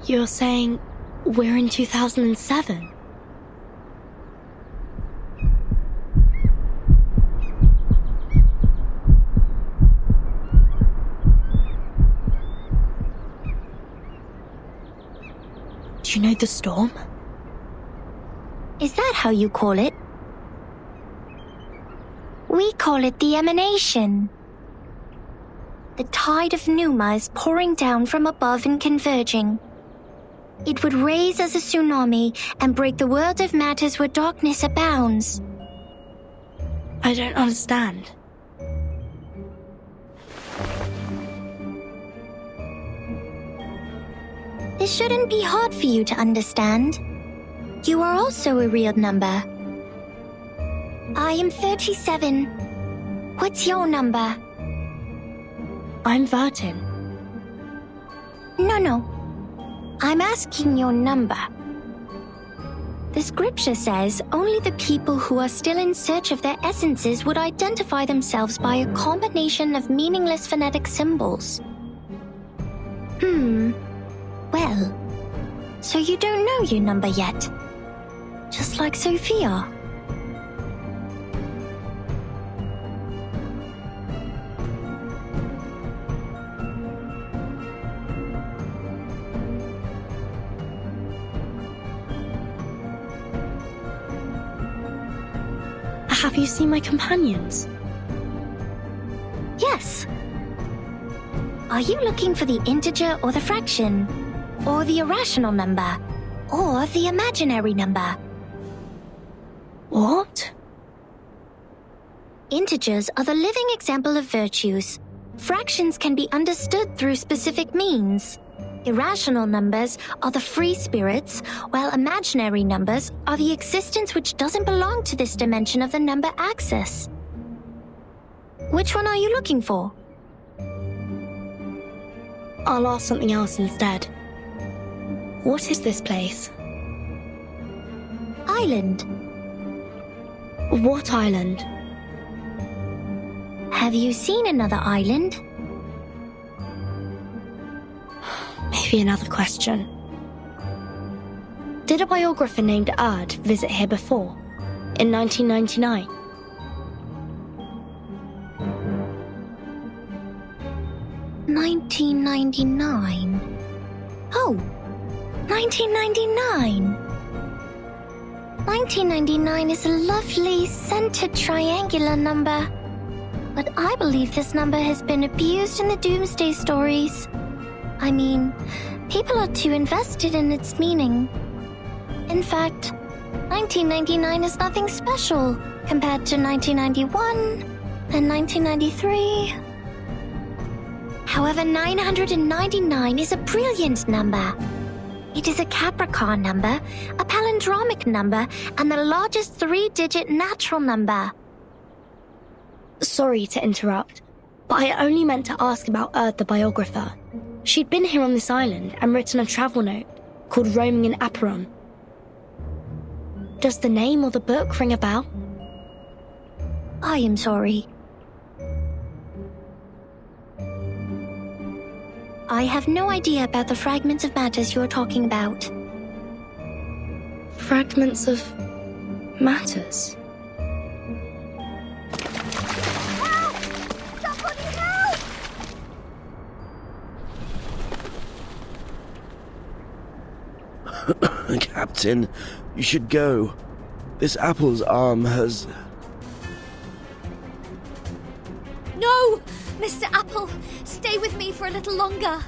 You're saying we're in 2007? Do you know the storm? Is that how you call it? We call it the emanation. The tide of Numa is pouring down from above and converging. It would raise as a tsunami and break the world of matters where darkness abounds. I don't understand. This shouldn't be hard for you to understand. You are also a real number. I am 37. What's your number? I'm Vertin. No. I'm asking your number. The scripture says only the people who are still in search of their essences would identify themselves by a combination of meaningless phonetic symbols. Well, so you don't know your number yet. Just like Sophia. Have you seen my companions? Yes. Are you looking for the integer or the fraction? Or the irrational number? Or the imaginary number? What? Integers are the living example of virtues. Fractions can be understood through specific means. Irrational numbers are the free spirits, while imaginary numbers are the existence which doesn't belong to this dimension of the number axis. Which one are you looking for? I'll ask something else instead. What is this place? Island. What island? Have you seen another island? Maybe another question. Did a biographer named Erd visit here before? In 1999? Oh, 1999. 1999 is a lovely, centered triangular number. But I believe this number has been abused in the Doomsday stories. I mean, people are too invested in its meaning. In fact, 1999 is nothing special compared to 1991 and 1993. However, 999 is a brilliant number. It is a Capricorn number, a palindromic number, and the largest three-digit natural number. Sorry to interrupt, but I only meant to ask about Erd the biographer. She'd been here on this island and written a travel note called Roaming in Aperon. Does the name or the book ring a bell? I am sorry. I have no idea about the fragments of matters you are talking about. Fragments of matters? Help! Somebody help! Captain, you should go. This apple's arm has... No! Mr. Apple, stay with me for a little longer.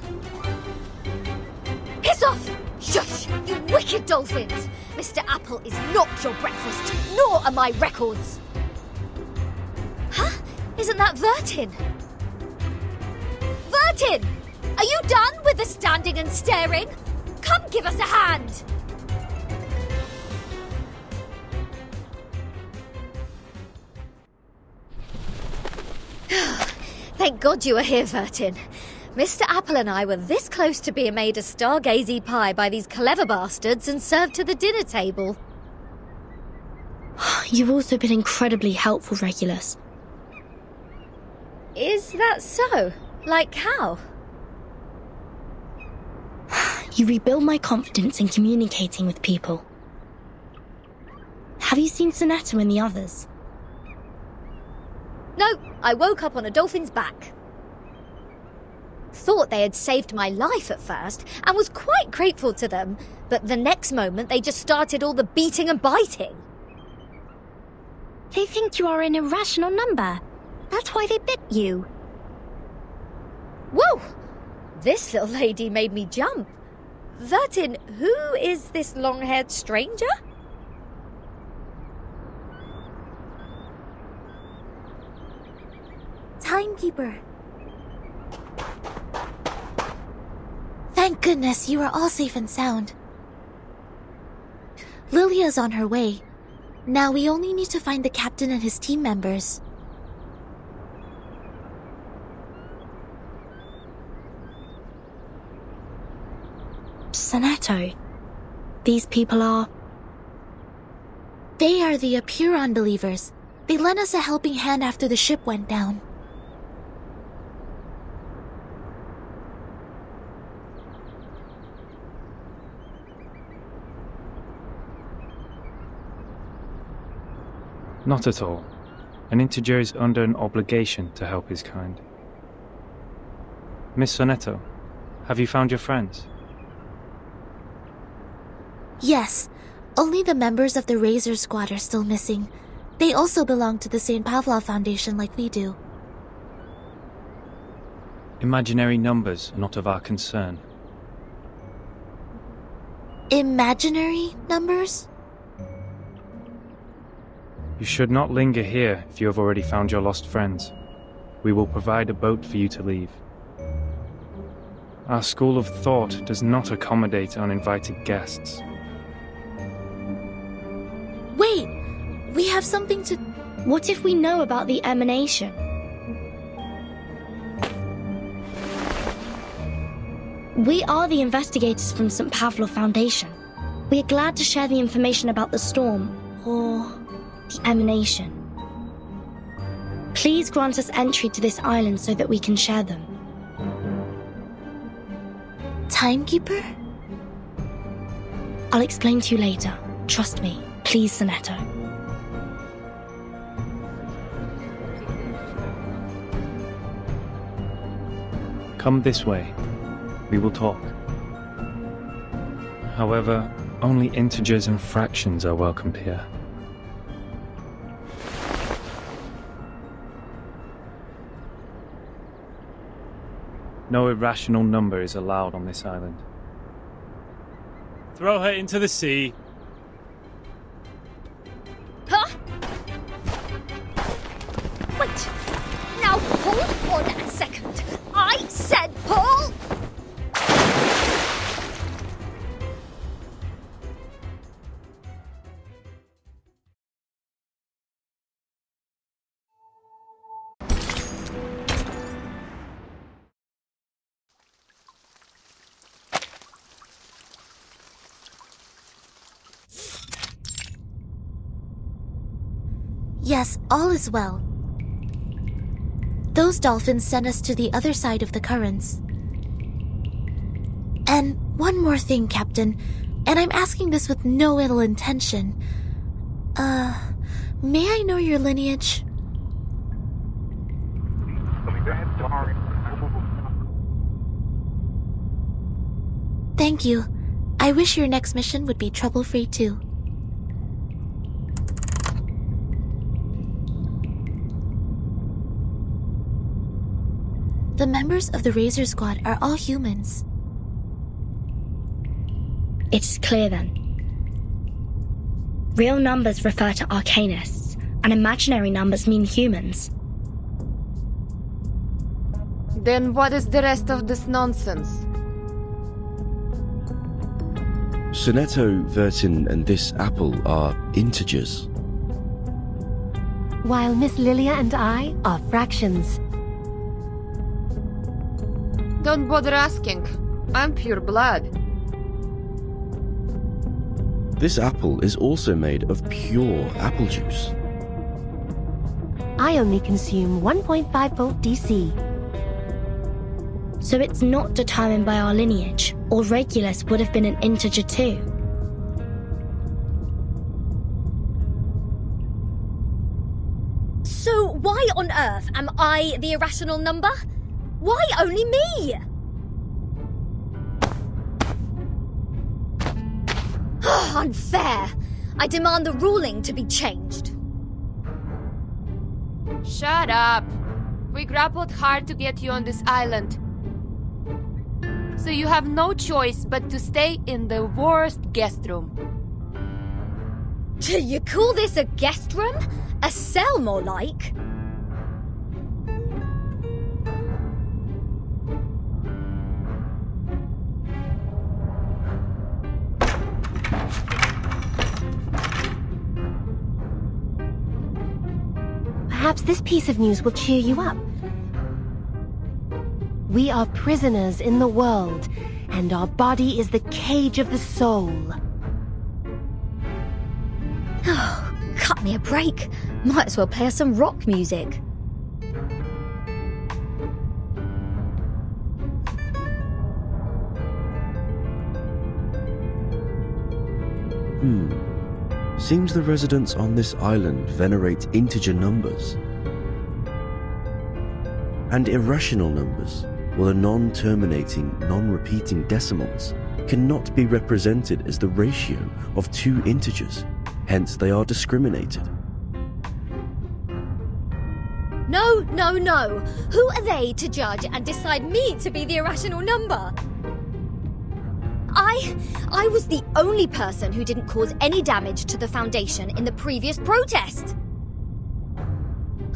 Piss off! Shush, you wicked dolphins! Mr. Apple is not your breakfast, nor are my records. Huh? Isn't that Vertin? Vertin! Are you done with the standing and staring? Come give us a hand! Thank God you are here, Vertin. Mr. Apple and I were this close to being made a stargazy pie by these clever bastards and served to the dinner table. You've also been incredibly helpful, Regulus. Is that so? Like how? You rebuild my confidence in communicating with people. Have you seen Sonetto and the others? No, I woke up on a dolphin's back. Thought they had saved my life at first, and was quite grateful to them, but the next moment they just started all the beating and biting. They think you are an irrational number. That's why they bit you. Whoa! This little lady made me jump. Vertin, who is this long-haired stranger? Timekeeper. Thank goodness you are all safe and sound. Lilia's on her way. Now we only need to find the captain and his team members. Sonetto, these people are... They are the Apuron believers. They lent us a helping hand after the ship went down. Not at all. An integer is under an obligation to help his kind. Miss Sonetto, have you found your friends? Yes, only the members of the Razor Squad are still missing. They also belong to the St. Pavlov Foundation like we do. Imaginary numbers are not of our concern. Imaginary numbers? You should not linger here if you have already found your lost friends. We will provide a boat for you to leave. Our school of thought does not accommodate uninvited guests. Wait! We have something to... What if we know about the emanation? We are the investigators from St. Pavlov Foundation. We are glad to share the information about the storm, or the emanation. Please grant us entry to this island so that we can share them. Timekeeper? I'll explain to you later. Trust me. Please, Sonetto. Come this way. We will talk. However, only integers and fractions are welcomed here. No irrational number is allowed on this island. Throw her into the sea. Huh? Wait. Now hold on a second. I said pull! Yes, all is well. Those dolphins sent us to the other side of the currents. And one more thing, Captain, and I'm asking this with no ill intention. May I know your lineage? Thank you. I wish your next mission would be trouble-free too. The members of the Razor Squad are all humans. It's clear then. Real numbers refer to arcanists, and imaginary numbers mean humans. Then what is the rest of this nonsense? Sonetto, Vertin, and this apple are integers. While Miss Lilia and I are fractions. Don't bother asking. I'm pure blood. This apple is also made of pure apple juice. I only consume 1.5 volt DC. So it's not determined by our lineage. or Regulus would have been an integer too. So why on earth am I the irrational number? Why only me? Unfair. I demand the ruling to be changed. Shut up. We grappled hard to get you on this island. So you have no choice but to stay in the worst guest room. Do you call this a guest room? A cell, more like? Perhaps this piece of news will cheer you up. We are prisoners in the world, and our body is the cage of the soul. Oh, cut me a break. Might as well play us some rock music. Seems the residents on this island venerate integer numbers. And irrational numbers, or the non-terminating, non-repeating decimals, cannot be represented as the ratio of two integers, hence they are discriminated. No, no, no! Who are they to judge and decide me to be the irrational number? I was the only person who didn't cause any damage to the Foundation in the previous protest!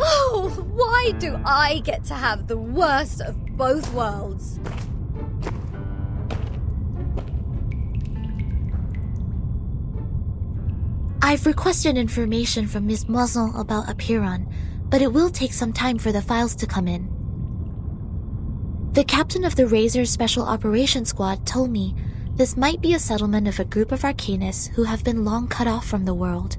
Oh, why do I get to have the worst of both worlds? I've requested information from Ms. Muzzle about Apiron, but it will take some time for the files to come in. The captain of the Razor Special Operations Squad told me this might be a settlement of a group of Arcanists who have been long cut off from the world.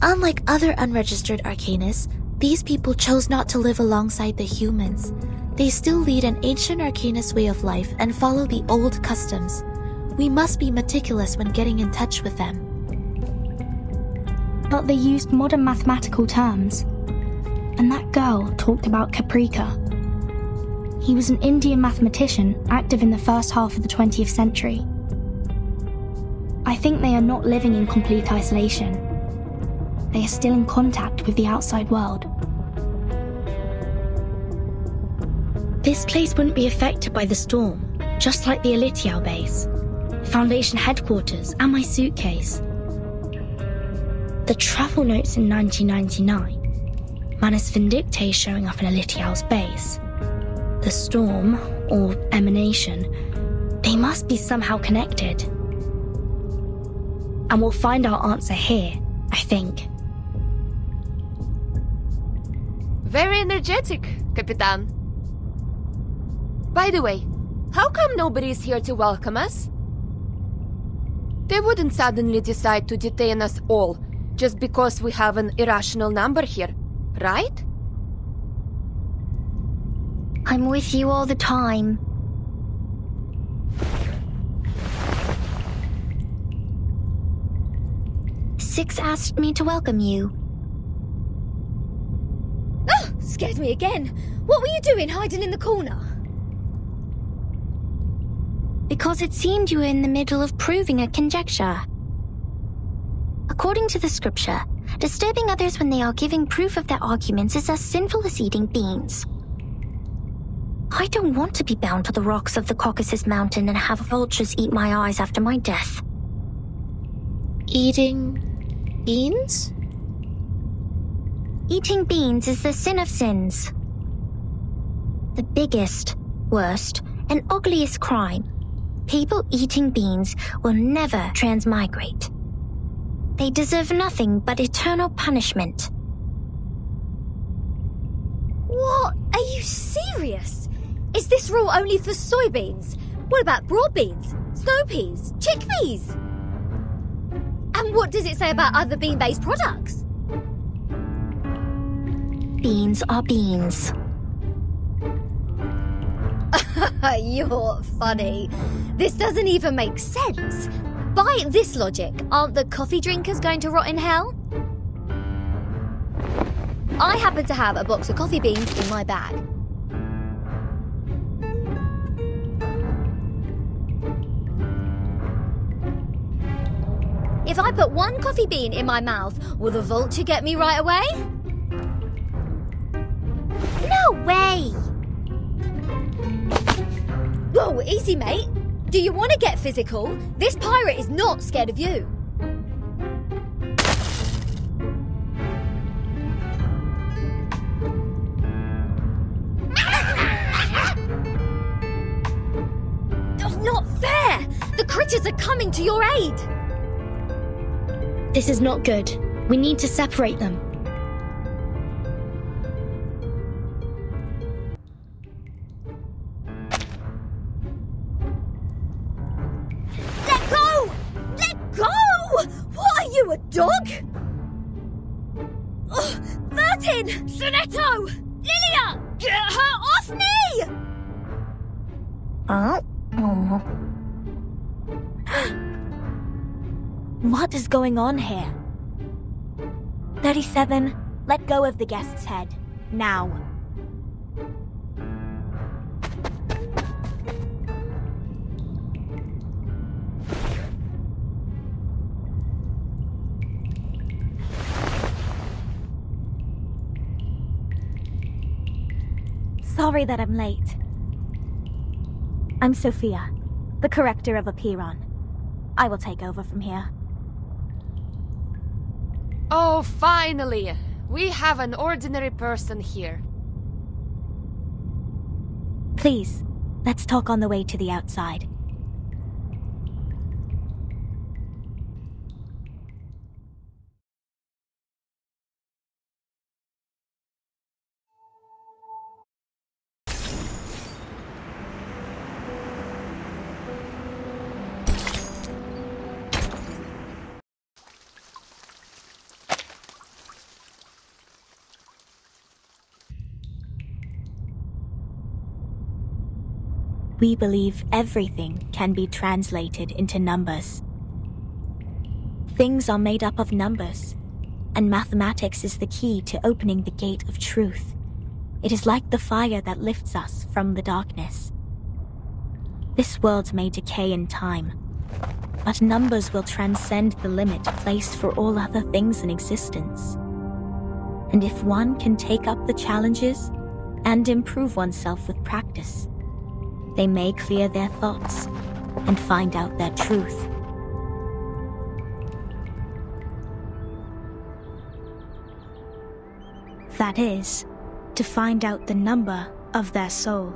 Unlike other unregistered Arcanists, these people chose not to live alongside the humans. They still lead an ancient Arcanist way of life and follow the old customs. We must be meticulous when getting in touch with them. But they used modern mathematical terms. And that girl talked about Caprica. He was an Indian mathematician active in the first half of the 20th century. I think they are not living in complete isolation. They are still in contact with the outside world. This place wouldn't be affected by the storm, just like the Elitiao base, Foundation headquarters, and my suitcase. The travel notes in 1999, Manus Vindictae showing up in Elitiao's base. The storm, or emanation, they must be somehow connected. And we'll find our answer here, I think. Very energetic, Capitan. By the way, how come nobody's here to welcome us? They wouldn't suddenly decide to detain us all just because we have an irrational number here, right? I'm with you all the time. Six asked me to welcome you. Ah! Scared me again. What were you doing hiding in the corner? Because it seemed you were in the middle of proving a conjecture. According to the scripture, disturbing others when they are giving proof of their arguments is as sinful as eating beans. I don't want to be bound to the rocks of the Caucasus Mountain and have vultures eat my eyes after my death. Eating beans? Eating beans is the sin of sins. The biggest, worst, and ugliest crime. People eating beans will never transmigrate. They deserve nothing but eternal punishment. What? Are you serious? Is this rule only for soybeans? What about broad beans, snow peas, chickpeas? And what does it say about other bean-based products? Beans are beans. You're funny. This doesn't even make sense. By this logic, aren't the coffee drinkers going to rot in hell? I happen to have a box of coffee beans in my bag. If I put one coffee bean in my mouth, will the vulture get me right away? No way! Whoa, easy, mate. Do you want to get physical? This pirate is not scared of you. Oh, not fair! The critters are coming to your aid! This is not good. We need to separate them. Let go! Let go! What are you, a dog? Oh, Vertin! Sonetto! Lilia! Get her off me! What is going on here? 37, let go of the guest's head. Now. Sorry that I'm late. I'm Sophia, the corrector of Apiron. I will take over from here. Oh, finally! We have an ordinary person here. Please, let's talk on the way to the outside. We believe everything can be translated into numbers. Things are made up of numbers, and mathematics is the key to opening the gate of truth. It is like the fire that lifts us from the darkness. This world may decay in time, but numbers will transcend the limit placed for all other things in existence. And if one can take up the challenges and improve oneself with practice, they may clear their thoughts and find out their truth. That is, to find out the number of their soul.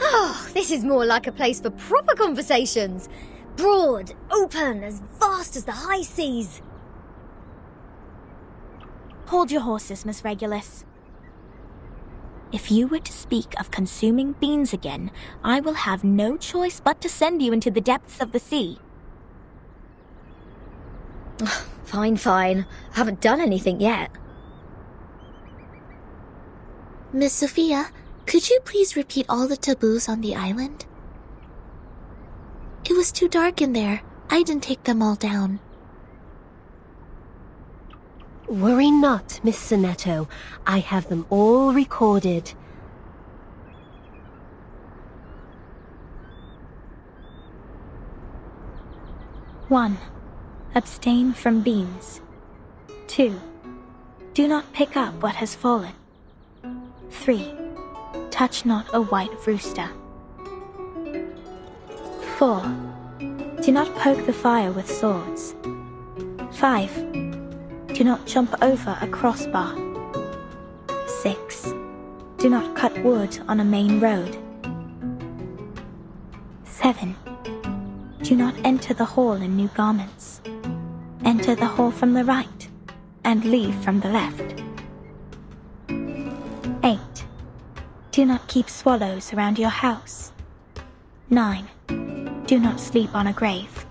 Oh, this is more like a place for proper conversations. Broad, open, as vast as the high seas. Hold your horses, Miss Regulus. If you were to speak of consuming beans again, I will have no choice but to send you into the depths of the sea. Fine. I haven't done anything yet. Miss Sophia, could you please repeat all the taboos on the island? It was too dark in there. I didn't take them all down. Worry not, Miss Sonetto. I have them all recorded. One, abstain from beans. 2, do not pick up what has fallen. 3, touch not a white rooster. 4, do not poke the fire with swords. 5, do not jump over a crossbar. 6, do not cut wood on a main road. 7, do not enter the hall in new garments. Enter the hall from the right, and leave from the left. 8, do not keep swallows around your house. 9, do not sleep on a grave.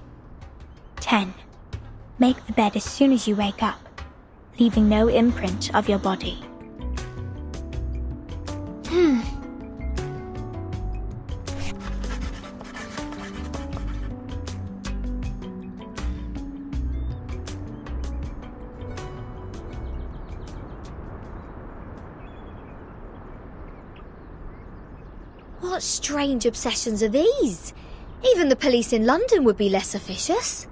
10, make the bed as soon as you wake up, leaving no imprint of your body. What strange obsessions are these? Even the police in London would be less officious.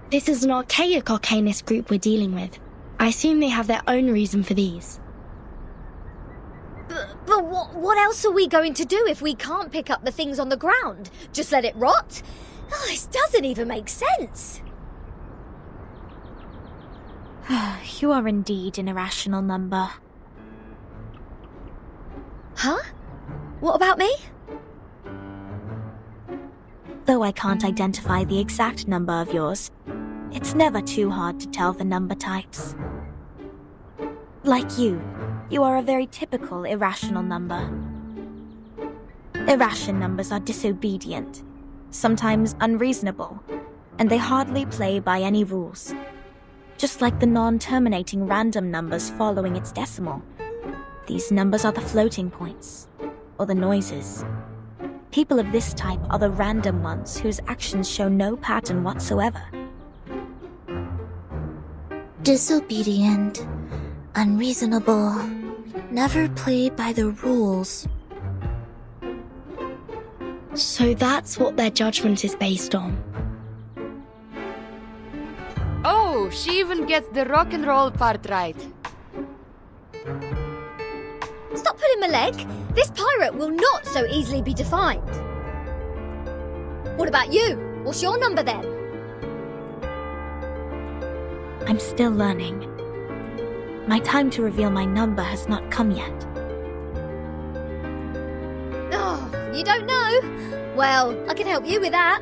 This is an archaic arcanist group we're dealing with. I assume they have their own reason for these. But what else are we going to do if we can't pick up the things on the ground? Just let it rot? Oh, this doesn't even make sense. You are indeed an irrational number. Huh? What about me? Though I can't identify the exact number of yours, it's never too hard to tell the number types. Like you are a very typical irrational number. Irrational numbers are disobedient, sometimes unreasonable, and they hardly play by any rules. Just like the non-terminating random numbers following its decimal. These numbers are the floating points, or the noises. People of this type are the random ones whose actions show no pattern whatsoever. Disobedient, unreasonable, never play by the rules. So that's what their judgment is based on. Oh, she even gets the rock and roll part right. Stop pulling my leg. This pirate will not so easily be defined. What about you? What's your number then? I'm still learning. My time to reveal my number has not come yet. Oh, you don't know? Well, I can help you with that.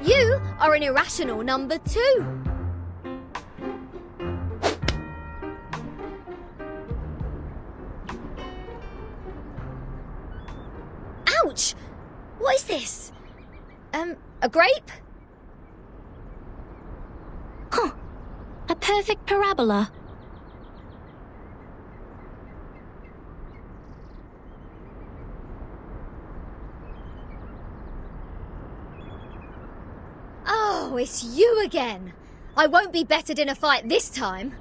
You are an irrational number 2. Ouch! What is this? A grape? Huh. A perfect parabola. Oh, it's you again. I won't be bettered in a fight this time.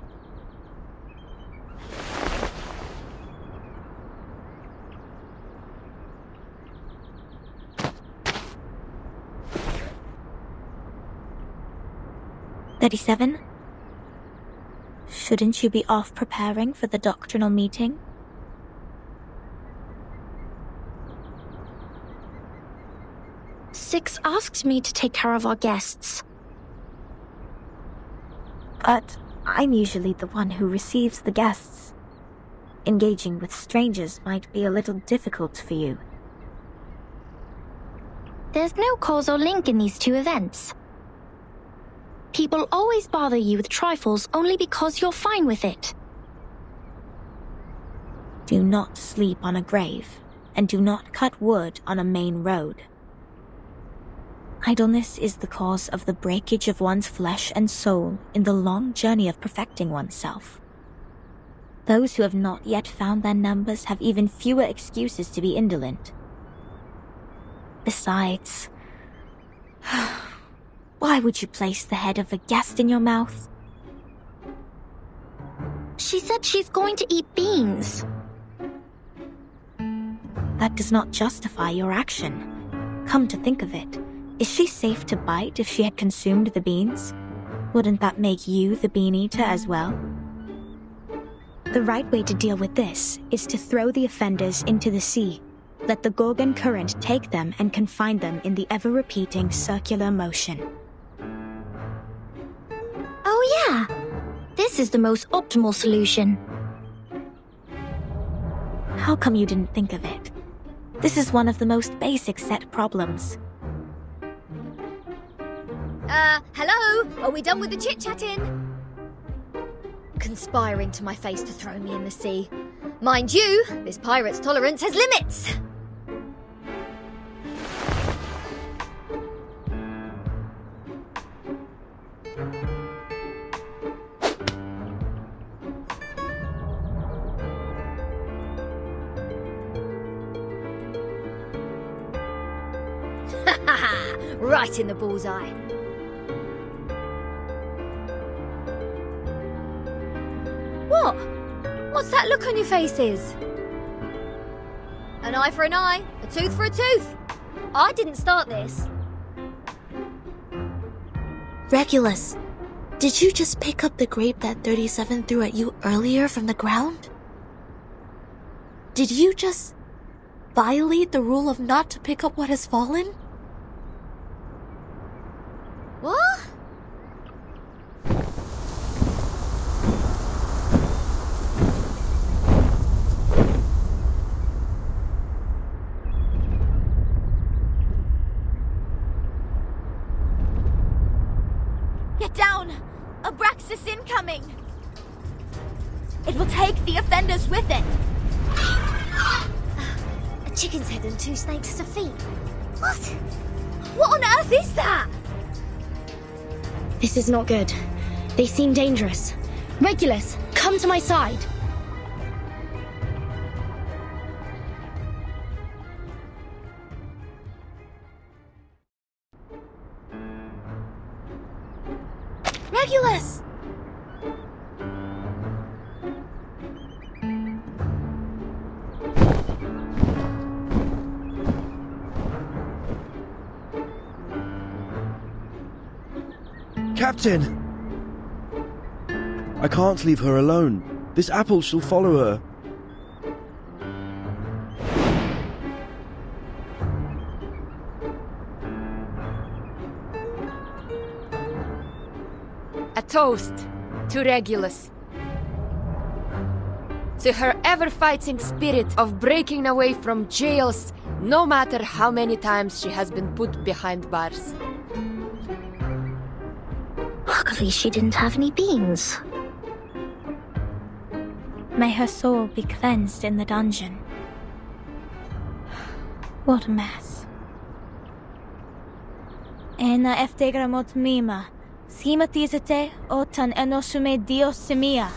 "37? Shouldn't you be off preparing for the doctrinal meeting?" Six asked me to take care of our guests. But I'm usually the one who receives the guests. Engaging with strangers might be a little difficult for you. There's no causal link in these two events. People always bother you with trifles only because you're fine with it. Do not sleep on a grave, and do not cut wood on a main road. Idleness is the cause of the breakage of one's flesh and soul in the long journey of perfecting oneself. Those who have not yet found their numbers have even fewer excuses to be indolent. Besides, why would you place the head of a guest in your mouth? She said she's going to eat beans. That does not justify your action. Come to think of it, is she safe to bite if she had consumed the beans? Wouldn't that make you the bean eater as well? The right way to deal with this is to throw the offenders into the sea. Let the Gorgon current take them and confine them in the ever-repeating circular motion. Oh yeah, this is the most optimal solution. How come you didn't think of it? This is one of the most basic set problems. Hello? Are we done with the chit-chatting? Conspiring to my face to throw me in the sea. Mind you, this pirate's tolerance has limits. Right in the bullseye. What? What's that look on your faces? An eye for an eye, a tooth for a tooth. I didn't start this. Regulus, did you just pick up the grape that 37 threw at you earlier from the ground? Did you just violate the rule of not to pick up what has fallen? What? Get down! Abraxas incoming! It will take the offenders with it! A chicken's head and 2 snakes as a feet. What? What on earth is that? This is not good. They seem dangerous. Regulus, come to my side. Regulus! Captain! I can't leave her alone. This apple shall follow her. A toast to Regulus. To her ever-fighting spirit of breaking away from jails, no matter how many times she has been put behind bars. Luckily she didn't have any beans. May her soul be cleansed in the dungeon. What a mess. Ena eftegramot mima, schematizate otan enosume dios semia.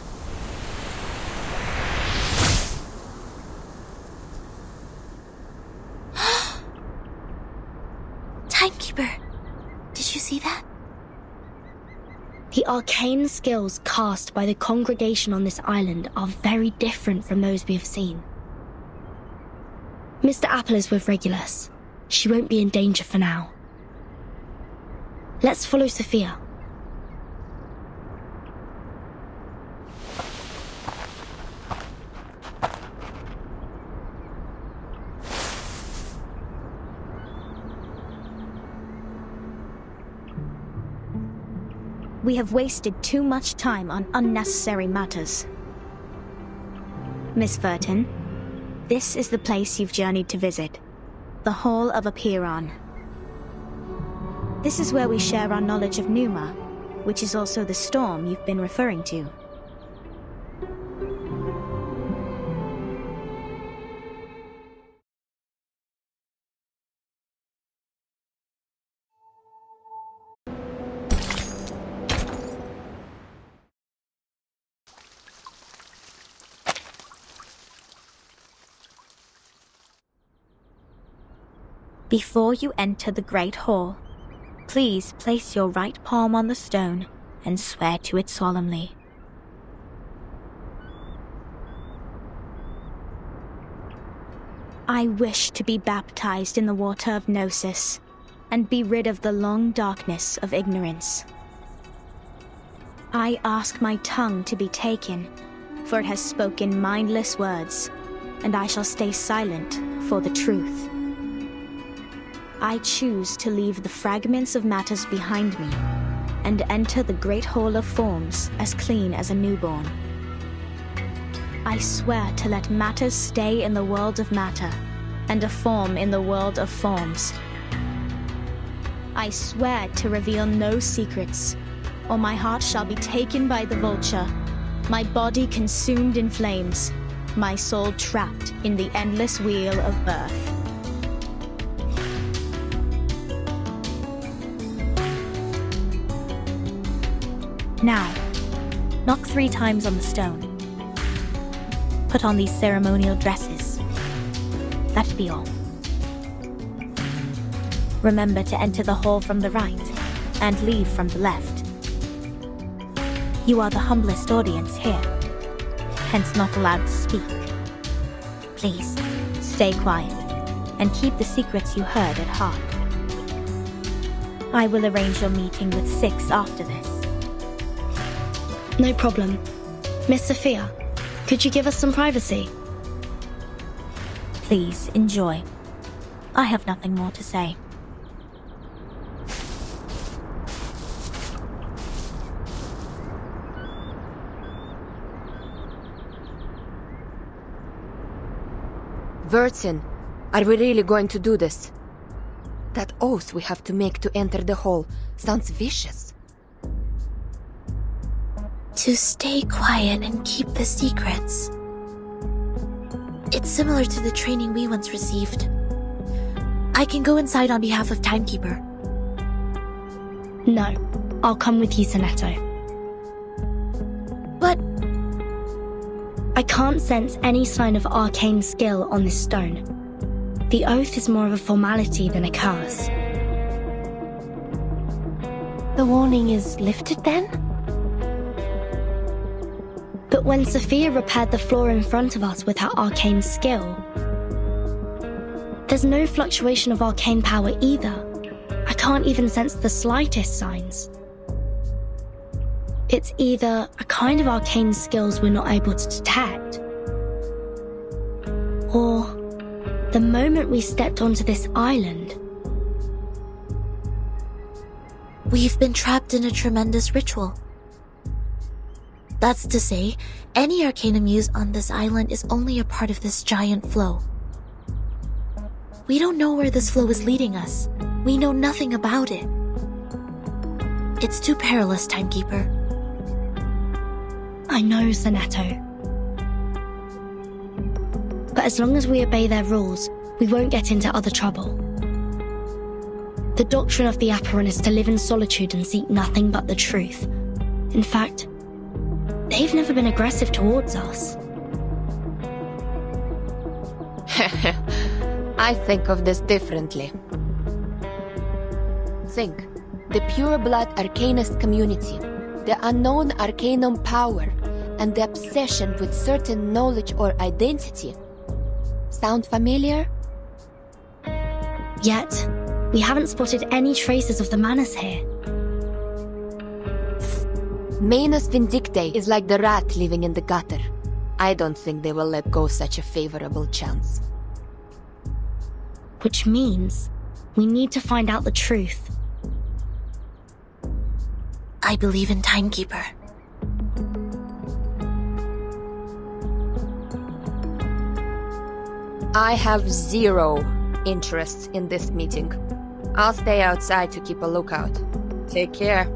Timekeeper, did you see that? The arcane skills cast by the congregation on this island are very different from those we have seen. Mr. Apple is with Regulus. She won't be in danger for now. Let's follow Sophia. We have wasted too much time on unnecessary matters. Miss Furton, this is the place you've journeyed to visit. The Hall of Apiron. This is where we share our knowledge of Numa, which is also the storm you've been referring to. Before you enter the Great Hall, please place your right palm on the stone and swear to it solemnly. I wish to be baptized in the water of Gnosis and be rid of the long darkness of ignorance. I ask my tongue to be taken, for it has spoken mindless words, and I shall stay silent for the truth. I choose to leave the fragments of matters behind me and enter the Great Hall of Forms as clean as a newborn. I swear to let matters stay in the world of matter and a form in the world of forms. I swear to reveal no secrets, or my heart shall be taken by the vulture, my body consumed in flames, my soul trapped in the endless wheel of birth. Now, knock 3 times on the stone. Put on these ceremonial dresses. That'd be all. Remember to enter the hall from the right and leave from the left. You are the humblest audience here, hence not allowed to speak. Please, Stay quiet, and keep the secrets you heard at heart. I will arrange your meeting with 6 after this. No problem. Miss Sophia, could you give us some privacy? Please, enjoy. I have nothing more to say. Vertin, are we really going to do this? That oath we have to make to enter the hall sounds vicious. To stay quiet and keep the secrets. It's similar to the training we once received. I can go inside on behalf of Timekeeper. No, I'll come with you, Sonetto. But I can't sense any sign of arcane skill on this stone. The oath is more of a formality than a curse. The warning is lifted then? But when Sophia repaired the floor in front of us with her arcane skill, there's no fluctuation of arcane power either. I can't even sense the slightest signs. It's either a kind of arcane skills we're not able to detect, or the moment we stepped onto this island, we've been trapped in a tremendous ritual. That's to say, any arcanum used on this island is only a part of this giant flow. We don't know where this flow is leading us. We know nothing about it. It's too perilous, Timekeeper. I know, Sonetto. But as long as we obey their rules, we won't get into other trouble. The doctrine of the Aperon is to live in solitude and seek nothing but the truth. In fact, they've never been aggressive towards us. I think of this differently. Think. The pure-blood arcanist community, the unknown arcanum power, and the obsession with certain knowledge or identity. Sound familiar? Yet, we haven't spotted any traces of the Manus here. Manus Vindictae is like the rat living in the gutter. I don't think they will let go such a favorable chance. Which means we need to find out the truth. I believe in Timekeeper. I have 0 interest in this meeting. I'll stay outside to keep a lookout. Take care.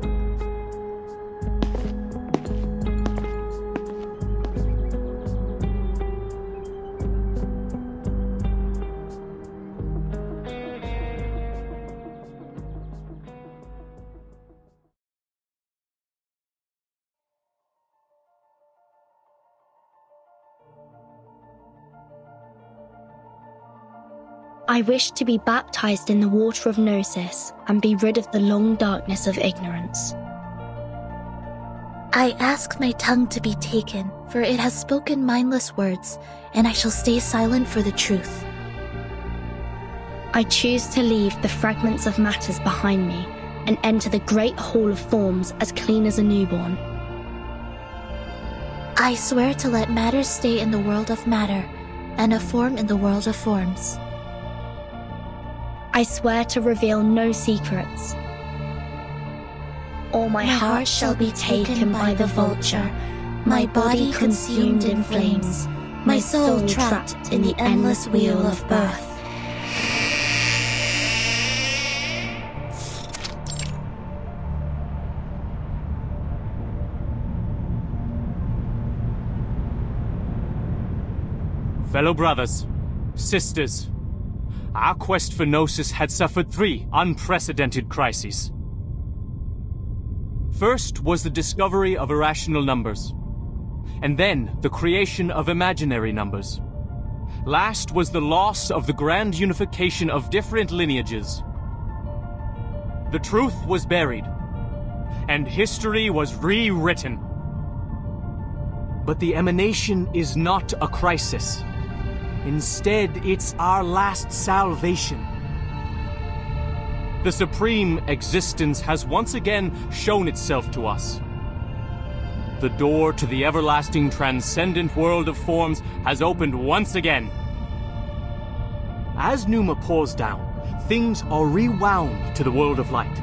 I wish to be baptized in the water of Gnosis and be rid of the long darkness of ignorance. I ask my tongue to be taken, for it has spoken mindless words, and I shall stay silent for the truth. I choose to leave the fragments of matters behind me and enter the great hall of forms as clean as a newborn. I swear to let matter stay in the world of matter, and a form in the world of forms. I swear to reveal no secrets. Or my heart shall be taken by the vulture, my body consumed in flames, my soul trapped in the endless wheel of birth. Fellow brothers, sisters, our quest for Gnosis had suffered 3 unprecedented crises. First was the discovery of irrational numbers, and then the creation of imaginary numbers. Last was the loss of the grand unification of different lineages. The truth was buried, and history was rewritten. But the emanation is not a crisis. Instead, it's our last salvation. The supreme existence has once again shown itself to us. The door to the everlasting transcendent world of forms has opened once again. As Numa pours down, things are rewound to the world of light.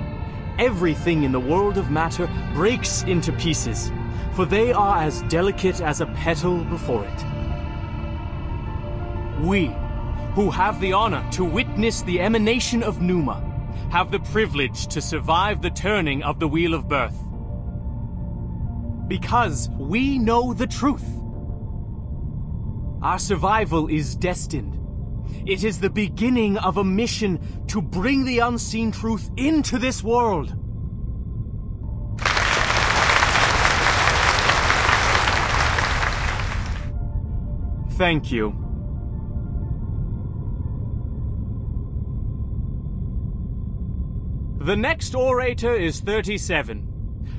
Everything in the world of matter breaks into pieces, for they are as delicate as a petal before it. We, who have the honor to witness the emanation of Numa, have the privilege to survive the turning of the Wheel of Birth. Because we know the truth. Our survival is destined. It is the beginning of a mission to bring the unseen truth into this world. Thank you. The next orator is 37,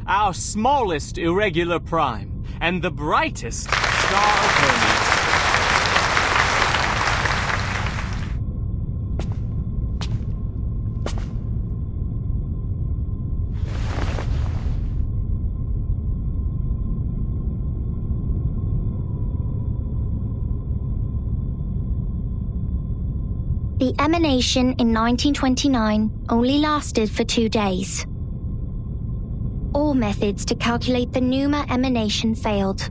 our smallest irregular prime, and the brightest star of Hermes. The emanation in 1929 only lasted for 2 days. All methods to calculate the Numa emanation failed.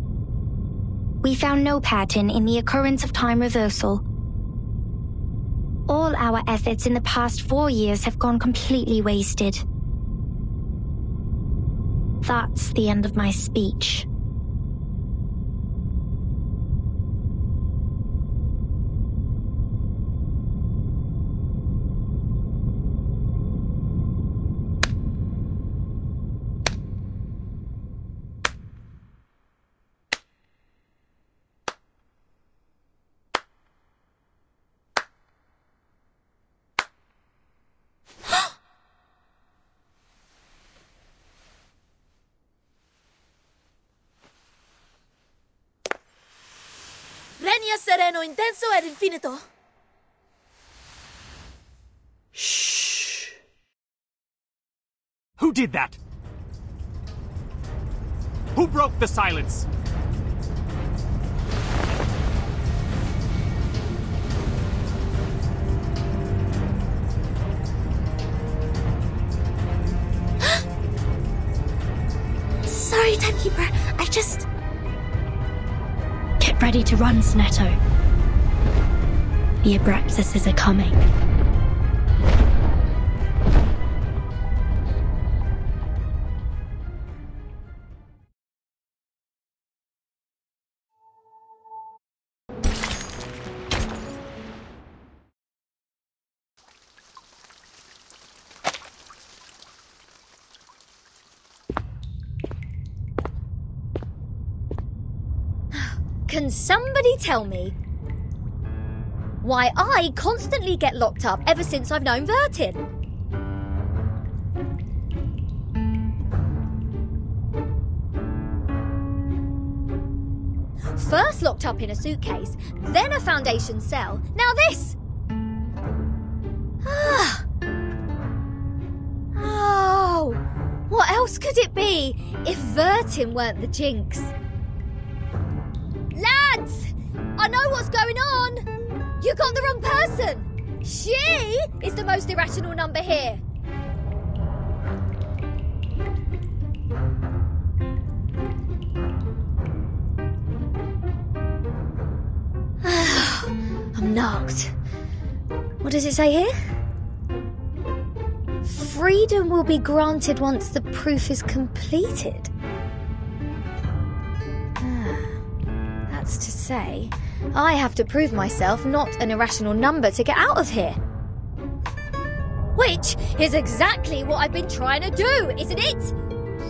We found no pattern in the occurrence of time reversal. All our efforts in the past 4 years have gone completely wasted. That's the end of my speech. Sereno, intenso ed infinito. Shh. Who did that? Who broke the silence? Sorry, Timekeeper. I just... Get ready to run, Snetto. The Abraxases are coming. Can somebody tell me why I constantly get locked up ever since I've known Vertin? First locked up in a suitcase, then a Foundation cell, now this! Oh, what else could it be if Vertin weren't the jinx? Lads! I know what's going on! You got the wrong person! She is the most irrational number here! I'm knocked. What does it say here? Freedom will be granted once the proof is completed. That's to say, I have to prove myself not an irrational number to get out of here. Which is exactly what I've been trying to do, isn't it?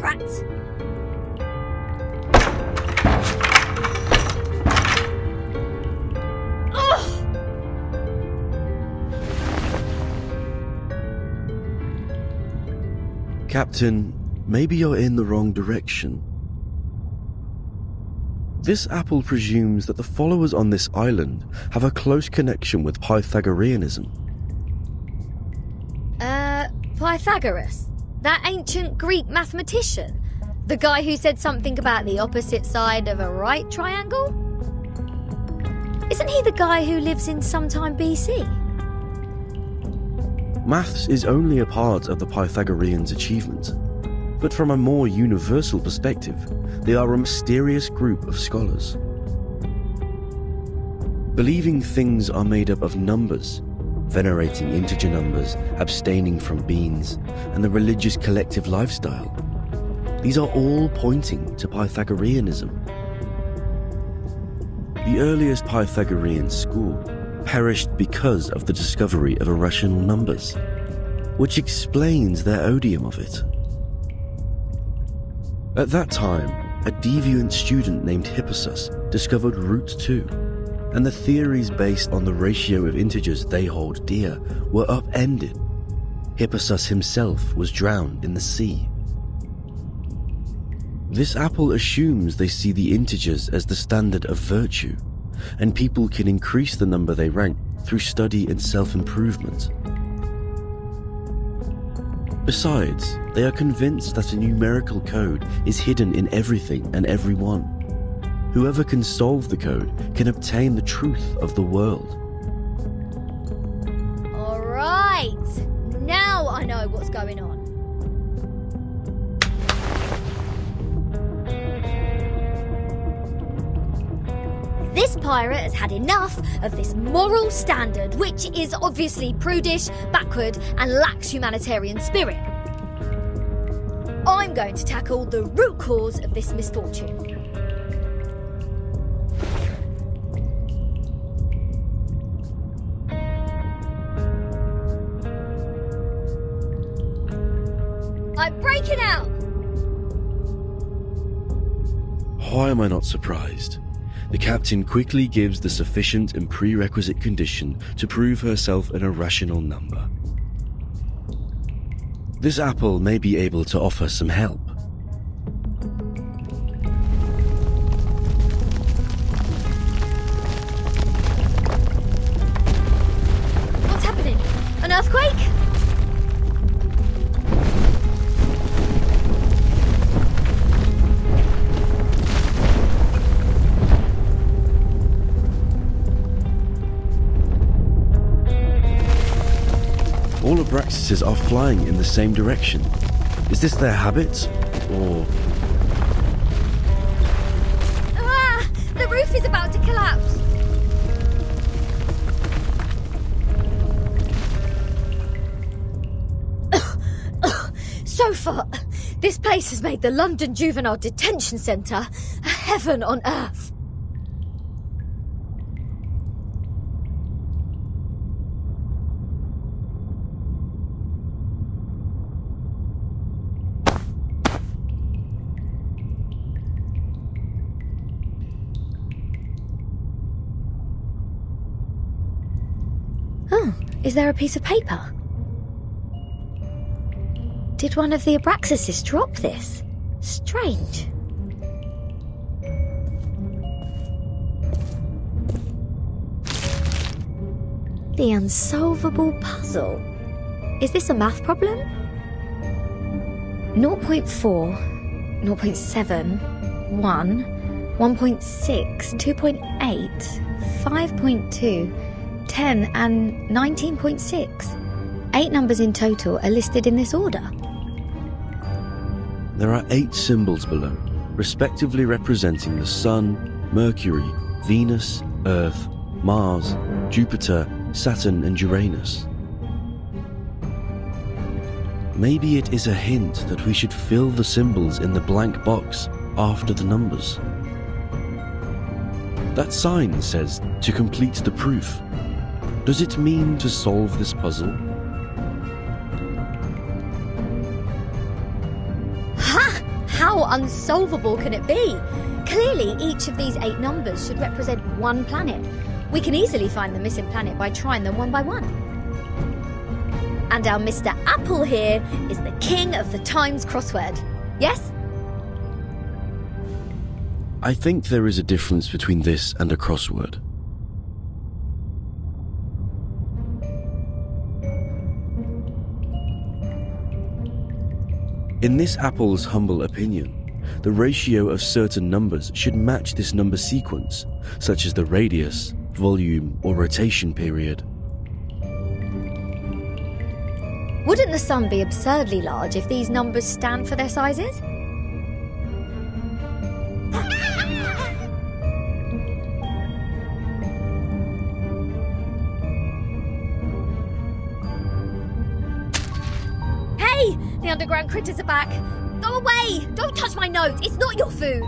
Rat. Ugh! Captain, maybe you're in the wrong direction. This apple presumes that the followers on this island have a close connection with Pythagoreanism. Pythagoras? That ancient Greek mathematician? The guy who said something about the opposite side of a right triangle? Isn't he the guy who lives in sometime BC? Maths is only a part of the Pythagoreans' achievement, but from a more universal perspective, they are a mysterious group of scholars. Believing things are made up of numbers, venerating integer numbers, abstaining from beans, and the religious collective lifestyle. These are all pointing to Pythagoreanism. The earliest Pythagorean school perished because of the discovery of irrational numbers, which explains their odium of it. At that time, a deviant student named Hippasus discovered root 2, and the theories based on the ratio of integers they hold dear were upended. Hippasus himself was drowned in the sea. This apple assumes they see the integers as the standard of virtue, and people can increase the number they rank through study and self-improvement. Besides, they are convinced that a numerical code is hidden in everything and everyone. Whoever can solve the code can obtain the truth of the world. All right, now I know what's going on. This pirate has had enough of this moral standard, which is obviously prudish, backward, and lacks humanitarian spirit. I'm going to tackle the root cause of this misfortune. I'm breaking out! Why am I not surprised? The captain quickly gives the sufficient and prerequisite condition to prove herself an irrational number. This apple may be able to offer some help. What's happening? An earthquake? All Abraxases are flying in the same direction. Is this their habit, or...? Ah! The roof is about to collapse! So far, this place has made the London Juvenile Detention Centre a heaven on earth. Is there a piece of paper? Did one of the Abraxases drop this? Strange. The unsolvable puzzle. Is this a math problem? 0.4, 0.7, 1, 1.6, 2.8, 5.2... 10 and 19.6. 8 numbers in total are listed in this order. There are 8 symbols below, respectively representing the Sun, Mercury, Venus, Earth, Mars, Jupiter, Saturn and Uranus. Maybe it is a hint that we should fill the symbols in the blank box after the numbers. That sign says to complete the proof. Does it mean to solve this puzzle? Ha! How unsolvable can it be? Clearly, each of these 8 numbers should represent one planet. We can easily find the missing planet by trying them one by one. And our Mr. Apple here is the king of the Times crossword. Yes? I think there is a difference between this and a crossword. In this apple's humble opinion, the ratio of certain numbers should match this number sequence, such as the radius, volume, or rotation period. Wouldn't the sun be absurdly large if these numbers stand for their sizes? Hey! The underground critters are back! Go away! Don't touch my notes! It's not your food!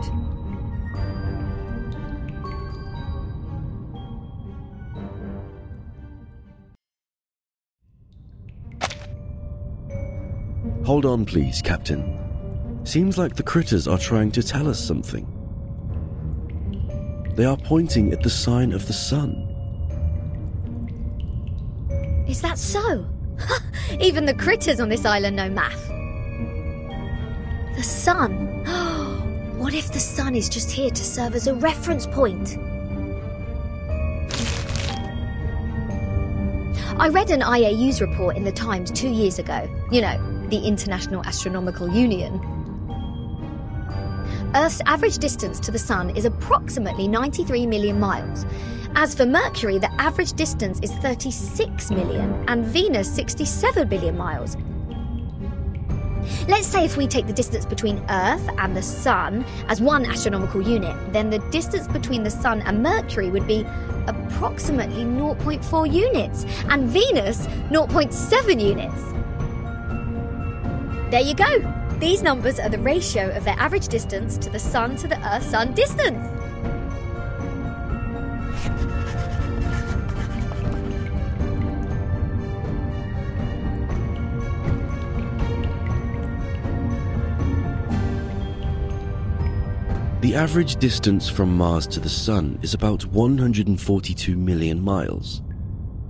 Hold on, please, Captain. Seems like the critters are trying to tell us something. They are pointing at the sign of the sun. Is that so? Even the critters on this island know math. The sun. What if the sun is just here to serve as a reference point? I read an IAU's report in the Times 2 years ago. You know, the International Astronomical Union. Earth's average distance to the sun is approximately 93 million miles. As for Mercury, the average distance is 36 million, and Venus 67 billion miles. Let's say if we take the distance between Earth and the Sun as one astronomical unit, then the distance between the Sun and Mercury would be approximately 0.4 units, and Venus 0.7 units. There you go! These numbers are the ratio of their average distance to the Sun to the Earth-Sun distance. The average distance from Mars to the Sun is about 142 million miles,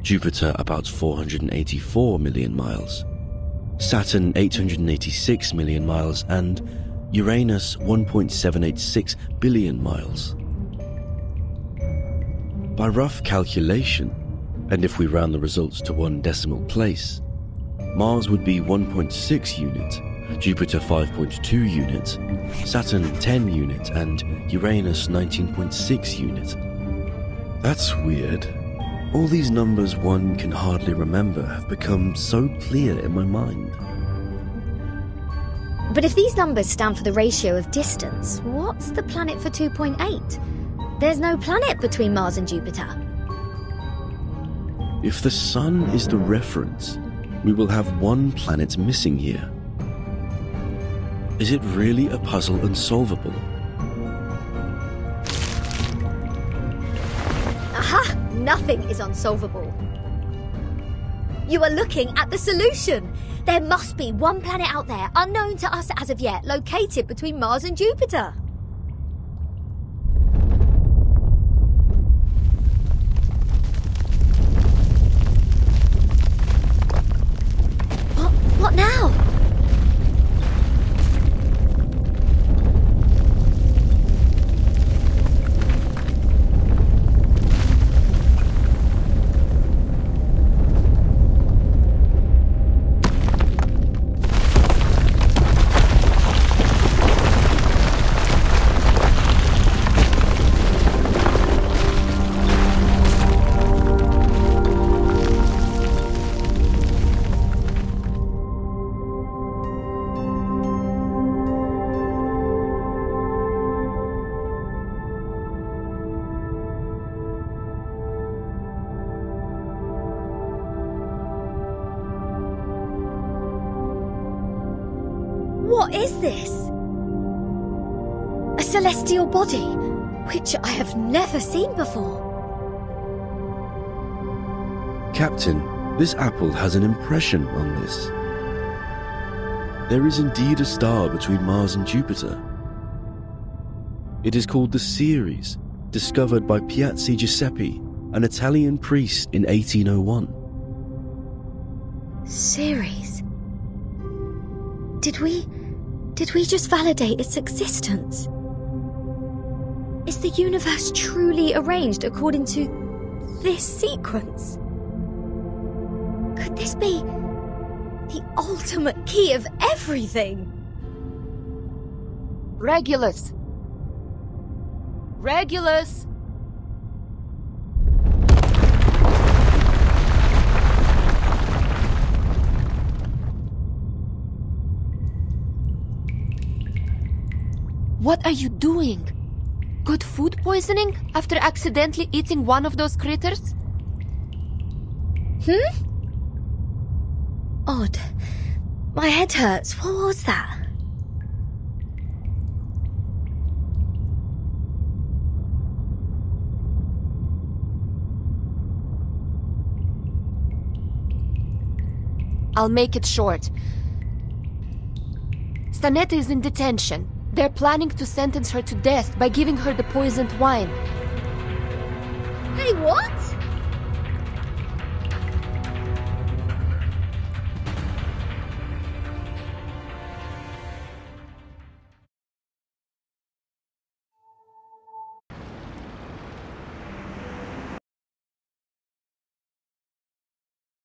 Jupiter about 484 million miles, Saturn 886 million miles, and Uranus 1.786 billion miles. By rough calculation, and if we round the results to one decimal place, Mars would be 1.6 unit, Jupiter 5.2 unit, Saturn 10 unit, and Uranus 19.6 unit. That's weird. All these numbers one can hardly remember have become so clear in my mind. But if these numbers stand for the ratio of distance, what's the planet for 2.8? There's no planet between Mars and Jupiter. If the Sun is the reference, we will have one planet missing here. Is it really a puzzle unsolvable? Aha! Nothing is unsolvable. You are looking at the solution. There must be one planet out there, unknown to us as of yet, located between Mars and Jupiter. What now? What is this? A celestial body, which I have never seen before. Captain, this apple has an impression on this. There is indeed a star between Mars and Jupiter. It is called the Ceres, discovered by Piazzi Giuseppe, an Italian priest in 1801. Ceres? Did we just validate its existence? Is the universe truly arranged according to this sequence? Could this be the ultimate key of everything? Regulus! Regulus! What are you doing? Got food poisoning after accidentally eating one of those critters? Odd. My head hurts. What was that? I'll make it short. Stanetta is in detention. They're planning to sentence her to death by giving her the poisoned wine. Hey, what?